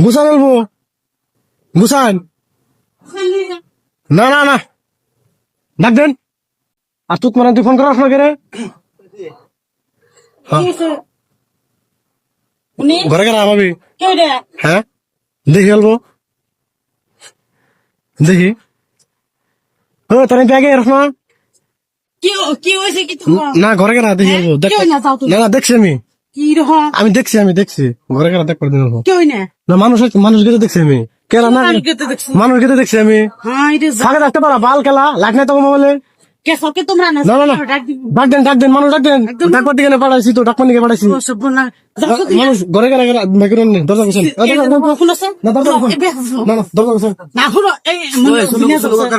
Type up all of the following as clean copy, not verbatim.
গুছান বলবো গুছান না না না ডাক দেন আর তুই মানে তুই ফোন করাস না কেরে ঘরে কেন ভাবি হ্যাঁ দেখি বলবো দেখি ও তোর ব্যাগে রাখ না না ঘরে কেন দেখি বলবো না না দেখছি আমি দেখছি ঘরে কেন দেখ করে দিন না মানুষ গেতে দেখছি আমি কেলা না মানুষ গেতে দেখছি আমি ফাঁকে থাকতে পারা বাল খেলা লাগ নাই তো মোবাইলে ডাক দেন মানুষ ডাক দেন ডাকবার দিকে পাঠাইছি তো ডাকবার দিকে পাঠাইছি মানুষ ঘরে গেলে দরজা বসেন দরজা বসেন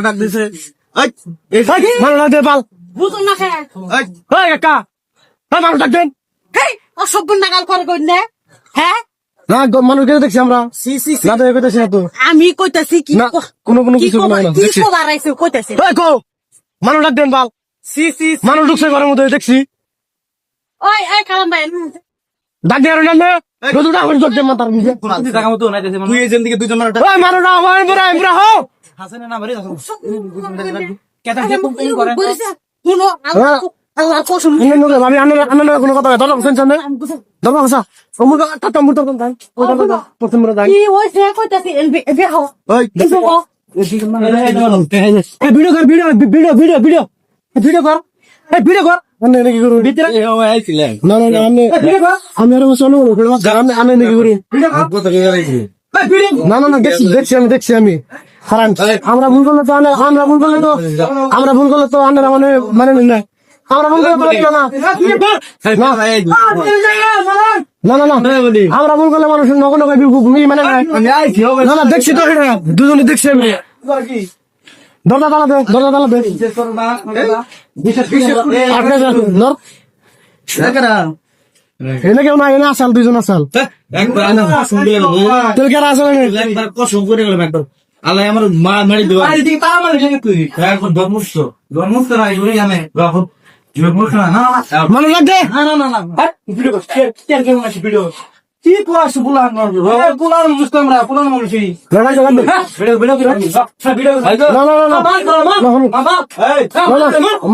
ডাক দিছে মানুষ ডাক দে বাল কাকা মানুষ ডাক দেন না মানুষ গেতে দেখছি আমরা না তো কইতেছি না তো আমি কইতাছি কি কোনো কিছু কইতাছি মানুষ ডাক দেন বাল মানুষ ঢুকছে ঘরের মধ্যে দেখছি ওই এই কালাম ভাই ডাক দিয়ে না রোদুটা আমার জগ দে মাথার নিচে তুই এই দিকে দুইজন মানুষ ওই মানুষ না আমার পুরা হো হাসানে না বাড়ি শুনো আল্লাহ কসম আমি আন্না কোনো কথা দরজা বসেন সামনে দরজা বসা ওমুর টাটা মুর দরজা দান ওই দরজা প্রথম মুর দান কি হইছে কইতাছি এবে হও ওই ভিডিও কর ভিডিও কর আমি নাকি করু ভিতরে না আমি আর সোনো আমি নাকি করু না দেখছি আমি হারান আমরা ভুল করলে তো আন্নারা মানে না আমরা ভুল করলে না আমরা ভুল করলে মানুষ নগর মানে না দেখছি তো দুজনে দেখছি আমি দরজা তালা দে এনে কেউ না এনে আসাল দুইজন আসাল তোর কে আসল আল্লাহ আমার মারি দেওয়া তুই ধর্মস্থ না এগুলি জানে মনে লাগবে ভিডিও কি কোয়াস বুলান বুঝতাম না পুলান মানুষই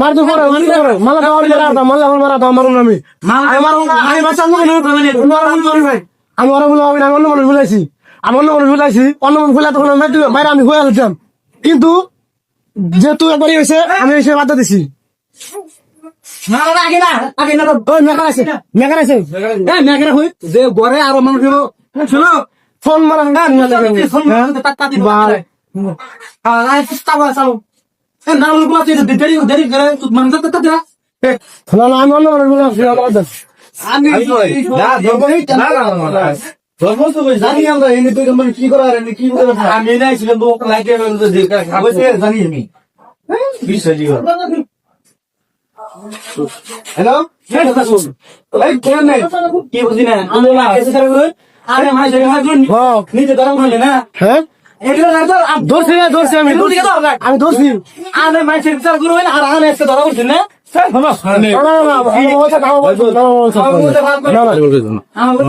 মার তো করে মালা মারা মারুন আমি অন্য মানুষ ভুলাইছি অন্য মানুষ ভুলে তখন বাইরে আমি হয়ে আলতাম কিন্তু যেহেতু একবারই হয়েছে আমি এসে বাধা দিছি ঘরে আরো মানুষ ফোন মারা আমি অন্য মানুষ জানি আমরা এমনি তুই কি করার কি আমি নাইছিলাম জানি আমি হ্যালো কি বুঝি না নিজে ধরা হলে না হ্যাঁ ধরছি আমি ধরছি আরে মাইসের বিচার করবো আর আনে এসে ধরা করছেন না না আমার